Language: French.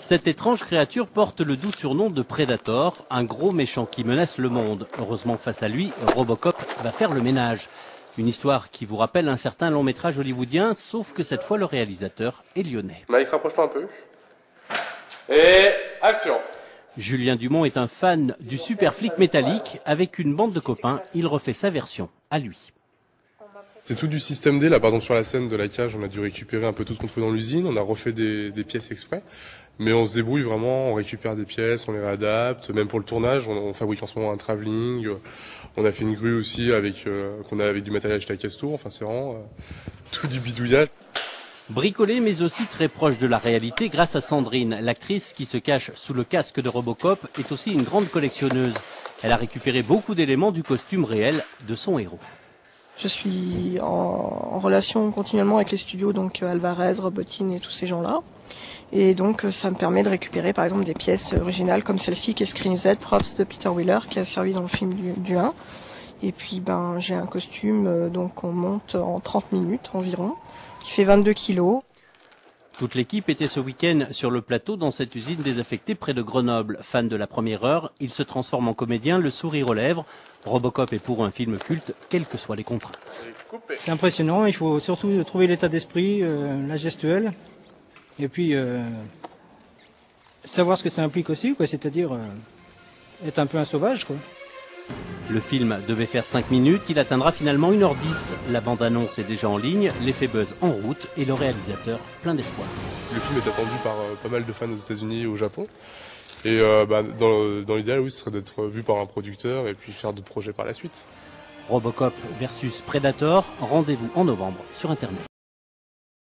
Cette étrange créature porte le doux surnom de Predator, un gros méchant qui menace le monde. Heureusement, face à lui, Robocop va faire le ménage. Une histoire qui vous rappelle un certain long métrage hollywoodien, sauf que cette fois le réalisateur est lyonnais. Mike, rapproche-toi un peu. Et action! Julien Dumont est un fan du super flic métallique. Avec une bande de copains, il refait sa version à lui. C'est tout du système D, là, pardon, sur la scène de la cage, on a dû récupérer un peu tout ce qu'on trouvait dans l'usine, on a refait des pièces exprès, mais on se débrouille vraiment, on récupère des pièces, on les réadapte, même pour le tournage, on fabrique en ce moment un travelling, on a fait une grue aussi avec qu'on a avec du matériel acheté à Castour, enfin c'est vraiment tout du bidouillage. Bricolé mais aussi très proche de la réalité grâce à Sandrine, l'actrice qui se cache sous le casque de Robocop est aussi une grande collectionneuse. Elle a récupéré beaucoup d'éléments du costume réel de son héros. Je suis en relation continuellement avec les studios, donc Alvarez, Robotine et tous ces gens-là. Et donc ça me permet de récupérer par exemple des pièces originales comme celle-ci qui est Screen Z, props de Peter Wheeler qui a servi dans le film du 1. Et puis j'ai un costume donc on monte en 30 minutes environ, qui fait 22 kilos. Toute l'équipe était ce week-end sur le plateau dans cette usine désaffectée près de Grenoble. Fan de la première heure, il se transforme en comédien, le sourire aux lèvres. Robocop est pour un film culte, quelles que soient les contraintes. C'est impressionnant, il faut surtout trouver l'état d'esprit, la gestuelle, et puis savoir ce que ça implique aussi, quoi, c'est-à-dire être un peu un sauvage, quoi. Le film devait faire 5 minutes, il atteindra finalement 1h10. La bande-annonce est déjà en ligne, l'effet buzz en route et le réalisateur plein d'espoir. Le film est attendu par pas mal de fans aux États-Unis et au Japon. Et dans l'idéal, oui, ce serait d'être vu par un producteur et puis faire d'autres projets par la suite. Robocop versus Predator, rendez-vous en novembre sur Internet.